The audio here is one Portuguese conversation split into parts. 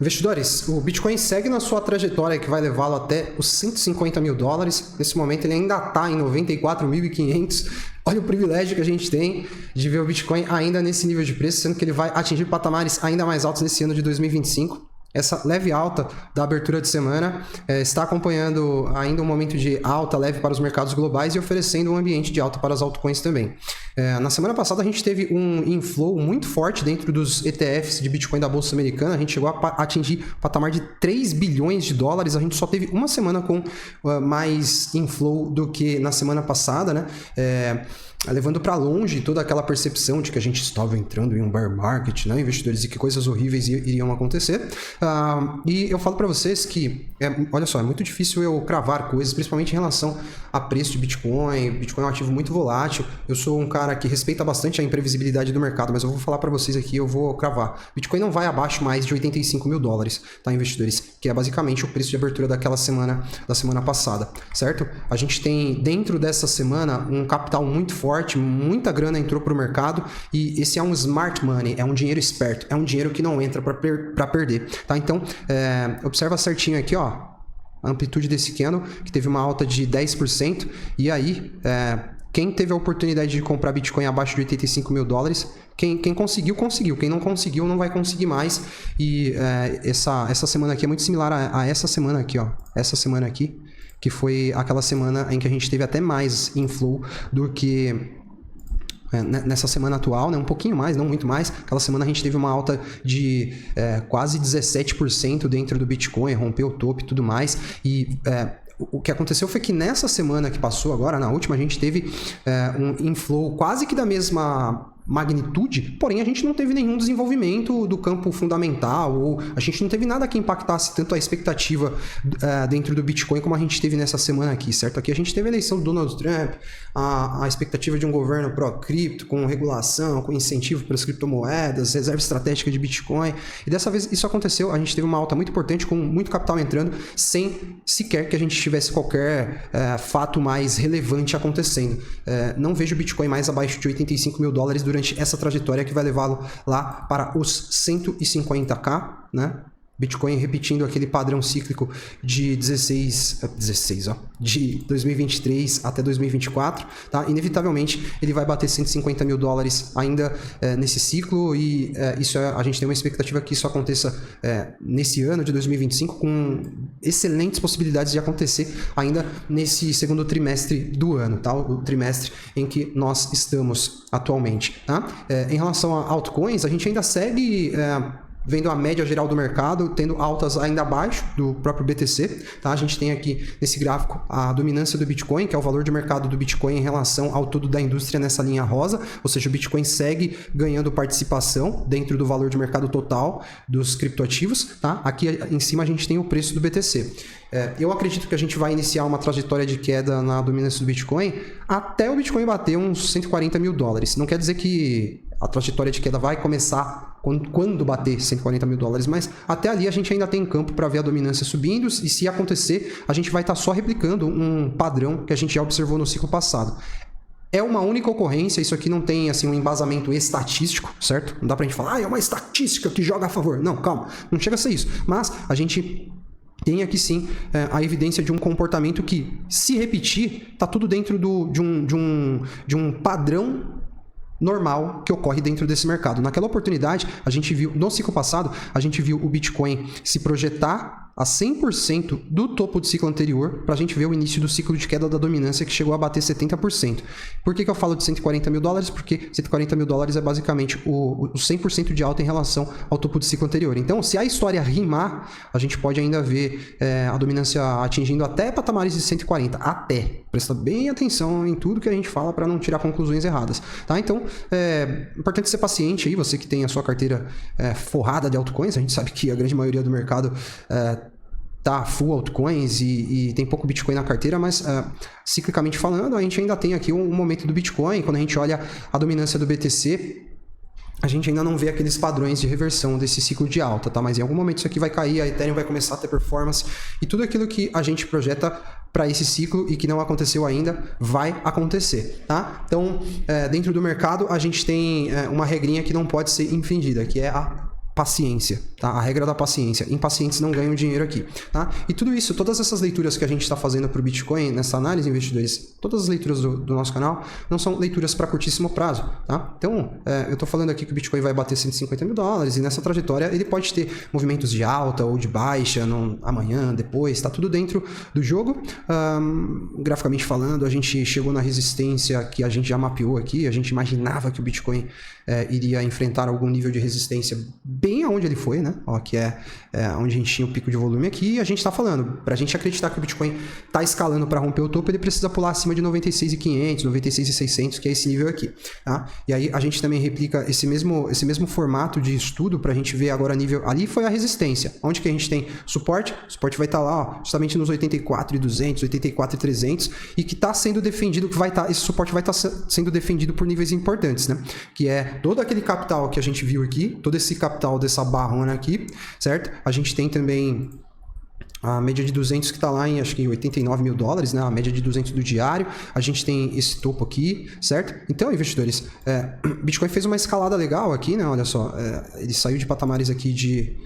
Investidores, o Bitcoin segue na sua trajetória que vai levá-lo até os 150 mil dólares. Nesse momento ele ainda está em 94.500. Olha o privilégio que a gente tem de ver o Bitcoin ainda nesse nível de preço, sendo que ele vai atingir patamares ainda mais altos nesse ano de 2025. Essa leve alta da abertura de semana está acompanhando ainda um momento de alta leve para os mercados globais e oferecendo um ambiente de alta para as altcoins também. Na semana passada a gente teve um inflow muito forte dentro dos ETFs de Bitcoin da Bolsa Americana. A gente chegou a atingir patamar de 3 bilhões de dólares. A gente só teve uma semana com mais inflow do que na semana passada, né? Levando para longe toda aquela percepção de que a gente estava entrando em um bear market, né, investidores, e que coisas horríveis iriam acontecer. E eu falo para vocês que, olha só, é muito difícil eu cravar coisas, principalmente em relação a preço de Bitcoin. Bitcoin é um ativo muito volátil. Eu sou um cara que respeita bastante a imprevisibilidade do mercado, mas eu vou falar para vocês aqui, eu vou cravar. Bitcoin não vai abaixo mais de 85 mil dólares, tá, investidores? Que é basicamente o preço de abertura daquela semana, da semana passada, certo? A gente tem, dentro dessa semana, um capital muito forte, muita grana entrou para o mercado e esse é um smart money, é um dinheiro esperto, é um dinheiro que não entra para perder, tá? Então, observa certinho aqui, ó, a amplitude desse candle, que teve uma alta de 10%, e aí, quem teve a oportunidade de comprar Bitcoin abaixo de 85 mil dólares, quem conseguiu, conseguiu. Quem não conseguiu, não vai conseguir mais. E essa semana aqui é muito similar a essa semana aqui, ó. Essa semana aqui, que foi aquela semana em que a gente teve até mais inflow do que nessa semana atual, né? Um pouquinho mais, não muito mais. Aquela semana a gente teve uma alta de quase 17% dentro do Bitcoin, rompeu o topo e tudo mais. E o que aconteceu foi que nessa semana que passou agora, na última, a gente teve um inflow quase que da mesma magnitude, porém a gente não teve nenhum desenvolvimento do campo fundamental, ou a gente não teve nada que impactasse tanto a expectativa dentro do Bitcoin como a gente teve nessa semana aqui, certo? Aqui a gente teve a eleição do Donald Trump, a expectativa de um governo pró-cripto, com regulação, com incentivo para as criptomoedas, reserva estratégica de Bitcoin, e dessa vez isso aconteceu, a gente teve uma alta muito importante, com muito capital entrando, sem sequer que a gente tivesse qualquer fato mais relevante acontecendo. Não vejo o Bitcoin mais abaixo de 85 mil dólares durante essa trajetória que vai levá-lo lá para os 150k, né? Bitcoin repetindo aquele padrão cíclico de de 2023 até 2024, tá? Inevitavelmente ele vai bater 150 mil dólares ainda nesse ciclo, e a gente tem uma expectativa que isso aconteça nesse ano de 2025, com excelentes possibilidades de acontecer ainda nesse segundo trimestre do ano, tá? O trimestre em que nós estamos atualmente, tá? Em relação a altcoins, a gente ainda segue vendo a média geral do mercado, tendo altas ainda abaixo do próprio BTC, tá? A gente tem aqui nesse gráfico a dominância do Bitcoin, que é o valor de mercado do Bitcoin em relação ao todo da indústria nessa linha rosa, ou seja, o Bitcoin segue ganhando participação dentro do valor de mercado total dos criptoativos, tá? Aqui em cima a gente tem o preço do BTC. Eu acredito que a gente vai iniciar uma trajetória de queda na dominância do Bitcoin até o Bitcoin bater uns 140 mil dólares. Não quer dizer que a trajetória de queda vai começar quando bater 140 mil dólares, mas até ali a gente ainda tem campo para ver a dominância subindo, e se acontecer, a gente vai estar só replicando um padrão que a gente já observou no ciclo passado. É uma única ocorrência, isso aqui não tem assim um embasamento estatístico, certo? Não dá pra gente falar, é uma estatística que joga a favor. Não, calma, não chega a ser isso. Mas a gente tem aqui sim a evidência de um comportamento que, se repetir, está tudo dentro de um padrão normal que ocorre dentro desse mercado. Naquela oportunidade, a gente viu, no ciclo passado, a gente viu o Bitcoin se projetar a 100% do topo do ciclo anterior, para a gente ver o início do ciclo de queda da dominância, que chegou a bater 70%. Por que eu falo de 140 mil dólares? Porque 140 mil dólares é basicamente o 100% de alta em relação ao topo do ciclo anterior. Então, se a história rimar, a gente pode ainda ver a dominância atingindo até patamares de 140, até. Presta bem atenção em tudo que a gente fala para não tirar conclusões erradas, tá? Então, é importante ser paciente aí, você que tem a sua carteira forrada de altcoins. A gente sabe que a grande maioria do mercado tá full altcoins e tem pouco Bitcoin na carteira, mas ciclicamente falando, a gente ainda tem aqui um momento do Bitcoin. Quando a gente olha a dominância do BTC, a gente ainda não vê aqueles padrões de reversão desse ciclo de alta, tá? Mas em algum momento isso aqui vai cair, a Ethereum vai começar a ter performance, e tudo aquilo que a gente projeta para esse ciclo e que não aconteceu ainda, vai acontecer, tá? Então, dentro do mercado, a gente tem uma regrinha que não pode ser infringida, que é a paciência, tá? A regra da paciência. Impacientes não ganham dinheiro aqui, tá? E tudo isso, todas essas leituras que a gente está fazendo para o Bitcoin nessa análise, investidores, todas as leituras do nosso canal não são leituras para curtíssimo prazo, tá? Então, eu estou falando aqui que o Bitcoin vai bater 150 mil dólares e nessa trajetória ele pode ter movimentos de alta ou de baixa amanhã, depois, tá tudo dentro do jogo. Graficamente falando, a gente chegou na resistência que a gente já mapeou aqui, a gente imaginava que o Bitcoin iria enfrentar algum nível de resistência bem aonde ele foi, né? Ó, que é onde a gente tinha o pico de volume aqui, e a gente está falando, para a gente acreditar que o Bitcoin está escalando para romper o topo, ele precisa pular acima de 96.500, 96.600, que é esse nível aqui, tá? E aí a gente também replica esse mesmo formato de estudo para a gente ver agora nível, ali foi a resistência, onde que a gente tem suporte, o suporte vai estar lá, ó, justamente nos 84.200, 84.300, e que está sendo defendido, esse suporte vai estar sendo defendido por níveis importantes, né? Que é todo aquele capital que a gente viu aqui, todo esse capital dessa barrona aqui, certo? A gente tem também a média de 200 que está lá em, acho que 89 mil dólares, né? A média de 200 do diário. A gente tem esse topo aqui, certo? Então, investidores, Bitcoin fez uma escalada legal aqui, né? Olha só, ele saiu de patamares aqui de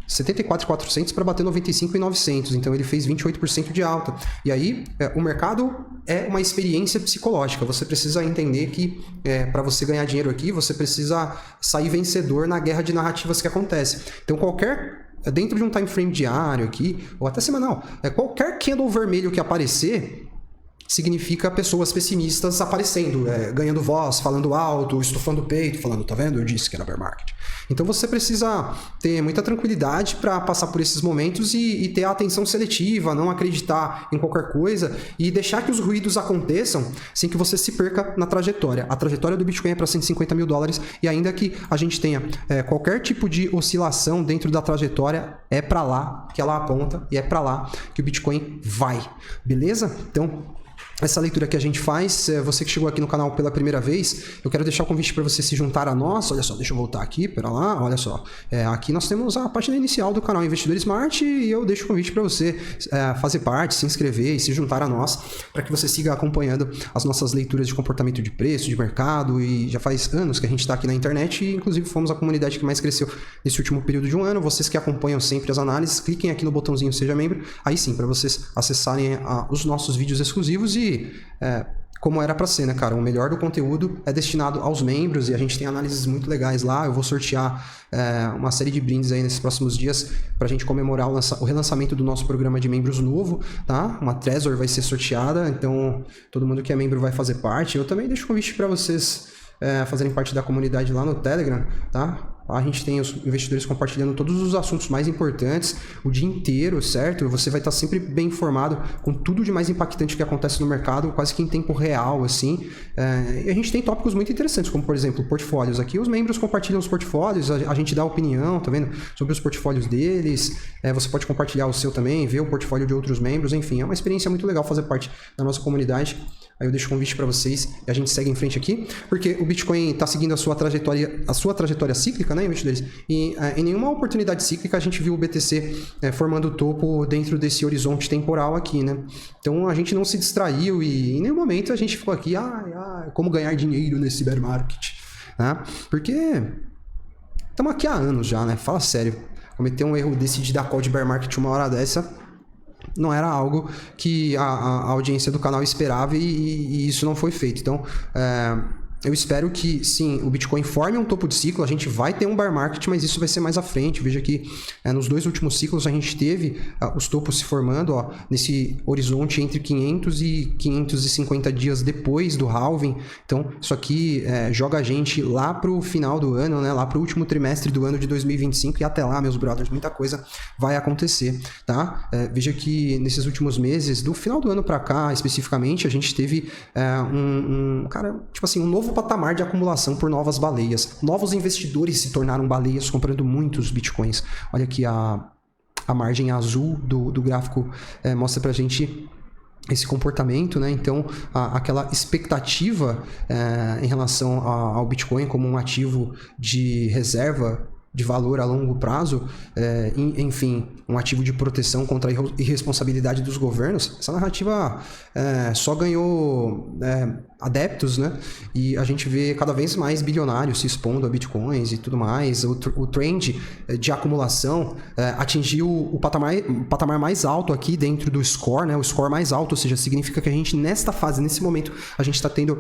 74.400 para bater 95.900, então ele fez 28% de alta. E aí, o mercado é uma experiência psicológica, você precisa entender que para você ganhar dinheiro aqui, você precisa sair vencedor na guerra de narrativas que acontece. Então dentro de um time frame diário aqui, ou até semanal, qualquer candle vermelho que aparecer, significa pessoas pessimistas aparecendo, ganhando voz, falando alto, estufando o peito, falando, tá vendo? Eu disse que era bear market. Então você precisa ter muita tranquilidade para passar por esses momentos e ter a atenção seletiva, não acreditar em qualquer coisa e deixar que os ruídos aconteçam sem que você se perca na trajetória. A trajetória do Bitcoin é para 150 mil dólares e ainda que a gente tenha qualquer tipo de oscilação dentro da trajetória, é para lá que ela aponta e é para lá que o Bitcoin vai. Beleza? Então, essa leitura que a gente faz, você que chegou aqui no canal pela primeira vez, eu quero deixar o convite para você se juntar a nós. Olha só, deixa eu voltar aqui, pera lá, olha só. Aqui nós temos a página inicial do canal Investidor Smart e eu deixo o convite para você fazer parte, se inscrever e se juntar a nós, para que você siga acompanhando as nossas leituras de comportamento de preço, de mercado, e já faz anos que a gente está aqui na internet e inclusive fomos a comunidade que mais cresceu nesse último período de um ano. Vocês que acompanham sempre as análises, cliquem aqui no botãozinho Seja Membro, aí sim, para vocês acessarem os nossos vídeos exclusivos e como era para ser, né, cara? O melhor do conteúdo é destinado aos membros e a gente tem análises muito legais lá. Eu vou sortear uma série de brindes aí nesses próximos dias pra gente comemorar o relançamento do nosso programa de membros novo, tá? Uma Trezor vai ser sorteada, então todo mundo que é membro vai fazer parte. Eu também deixo o convite para vocês fazerem parte da comunidade lá no Telegram, tá? A gente tem os investidores compartilhando todos os assuntos mais importantes o dia inteiro, certo? Você vai estar sempre bem informado com tudo de mais impactante que acontece no mercado, quase que em tempo real, assim. E a gente tem tópicos muito interessantes, como, por exemplo, portfólios. Aqui os membros compartilham os portfólios, a gente dá opinião, tá vendo? Sobre os portfólios deles. Você pode compartilhar o seu também, ver o portfólio de outros membros, enfim. É uma experiência muito legal fazer parte da nossa comunidade. Aí eu deixo o convite para vocês e a gente segue em frente aqui, porque o Bitcoin está seguindo a sua trajetória cíclica, né, investidores? E em nenhuma oportunidade cíclica a gente viu o BTC formando o topo dentro desse horizonte temporal aqui, né? Então a gente não se distraiu e em nenhum momento a gente ficou aqui, como ganhar dinheiro nesse bear market, né? Porque estamos aqui há anos já, né? Fala sério, cometer um erro desse de dar call de bear market uma hora dessa não era algo que a audiência do canal esperava e isso não foi feito. Então, eu espero que, sim, o Bitcoin forme um topo de ciclo, a gente vai ter um bear market, mas isso vai ser mais à frente. Veja que nos dois últimos ciclos a gente teve os topos se formando nesse horizonte entre 500 e 550 dias depois do halving. Então, isso aqui joga a gente lá para o final do ano, né? Lá para o último trimestre do ano de 2025 e até lá, meus brothers, muita coisa vai acontecer, tá? Veja que nesses últimos meses, do final do ano para cá, especificamente, a gente teve um novo patamar de acumulação por novas baleias. Novos investidores se tornaram baleias comprando muitos bitcoins. Olha aqui a margem azul do gráfico mostra pra gente esse comportamento, né? Então, aquela expectativa em relação ao Bitcoin como um ativo de reserva de valor a longo prazo, enfim, um ativo de proteção contra a irresponsabilidade dos governos, essa narrativa só ganhou adeptos, né? E a gente vê cada vez mais bilionários se expondo a bitcoins e tudo mais. O trend de acumulação atingiu o patamar mais alto aqui dentro do score, né? O score mais alto, ou seja, significa que a gente nesta fase, nesse momento, a gente está tendo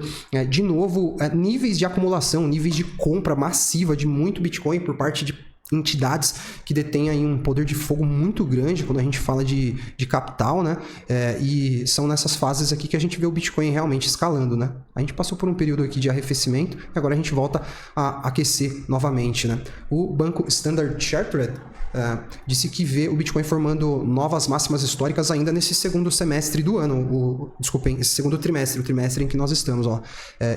de novo níveis de acumulação, níveis de compra massiva de muito bitcoin por parte de entidades que detêm aí um poder de fogo muito grande quando a gente fala de capital, né? E são nessas fases aqui que a gente vê o Bitcoin realmente escalando, né? A gente passou por um período aqui de arrefecimento e agora a gente volta a aquecer novamente, né? O banco Standard Chartered disse que vê o Bitcoin formando novas máximas históricas ainda nesse segundo semestre do ano, desculpem, esse segundo trimestre, o trimestre em que nós estamos, ó.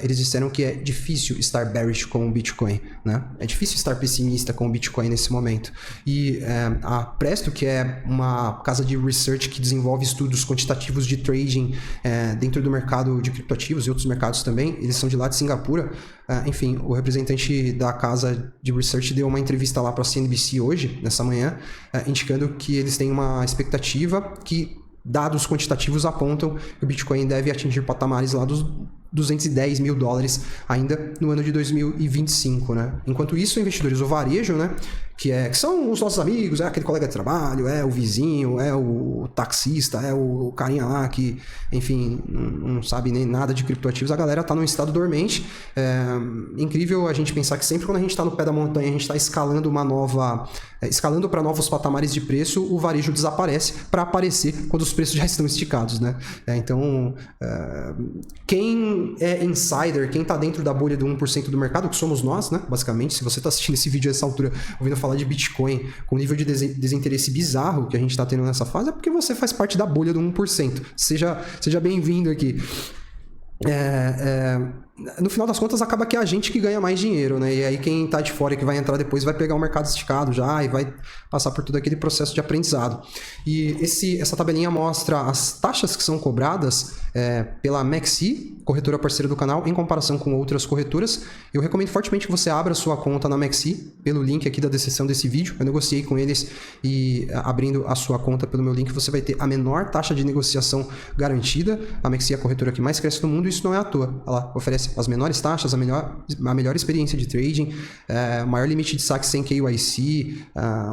Eles disseram que é difícil estar bearish com o Bitcoin, né? É difícil estar pessimista com o Bitcoin nesse momento. E a Presto, que é uma casa de research que desenvolve estudos quantitativos de trading dentro do mercado de criptoativos e outros mercados também, eles são de lá de Singapura. Enfim, o representante da casa de research deu uma entrevista lá para a CNBC hoje, nessa manhã, indicando que eles têm uma expectativa que dados quantitativos apontam que o Bitcoin deve atingir patamares lá dos $210 mil ainda no ano de 2025, né? Enquanto isso, investidores do varejo, né, que são os nossos amigos, é aquele colega de trabalho, é o vizinho, é o taxista, é o carinha lá que, enfim, não sabe nem nada de criptoativos, a galera tá num estado dormente. Incrível a gente pensar que sempre quando a gente está no pé da montanha, a gente está escalando escalando para novos patamares de preço, o varejo desaparece para aparecer quando os preços já estão esticados, né? Então, quem é insider, quem está dentro da bolha do 1% do mercado, que somos nós, né? Basicamente, se você está assistindo esse vídeo a essa altura, ouvindo falar de Bitcoin com nível de desinteresse bizarro que a gente está tendo nessa fase, é porque você faz parte da bolha do 1%. Seja bem-vindo aqui. No final das contas, acaba que é a gente que ganha mais dinheiro, né? E aí quem tá de fora e que vai entrar depois vai pegar o mercado esticado já e vai passar por todo aquele processo de aprendizado. E essa tabelinha mostra as taxas que são cobradas pela Maxi, corretora parceira do canal, em comparação com outras corretoras. Eu recomendo fortemente que você abra sua conta na Maxi, pelo link aqui da descrição desse vídeo. Eu negociei com eles e abrindo a sua conta pelo meu link, você vai ter a menor taxa de negociação garantida. A Maxi é a corretora que mais cresce no mundo e isso não é à toa. Ela oferece as menores taxas, a melhor experiência de trading, maior limite de saque sem KYC,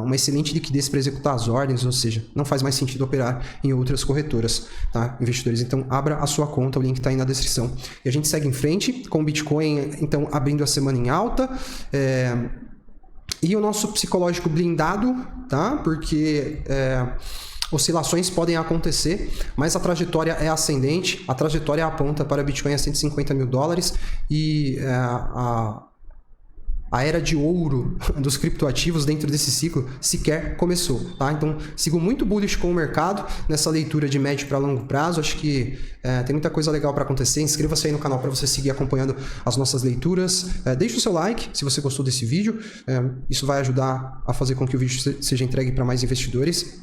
uma excelente liquidez para executar as ordens, ou seja, não faz mais sentido operar em outras corretoras, tá, investidores? Então, abra a sua conta, o link está aí na descrição. E a gente segue em frente com o Bitcoin, então, abrindo a semana em alta. E o nosso psicológico blindado, tá? Porque oscilações podem acontecer, mas a trajetória é ascendente, a trajetória aponta para Bitcoin a $150 mil e a era de ouro dos criptoativos dentro desse ciclo sequer começou, tá? Então, sigo muito bullish com o mercado nessa leitura de médio para longo prazo. Acho que tem muita coisa legal para acontecer. Inscreva-se aí no canal para você seguir acompanhando as nossas leituras. Deixe o seu like se você gostou desse vídeo. Isso vai ajudar a fazer com que o vídeo seja entregue para mais investidores.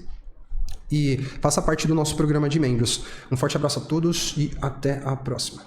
E faça parte do nosso programa de membros. Um forte abraço a todos e até a próxima.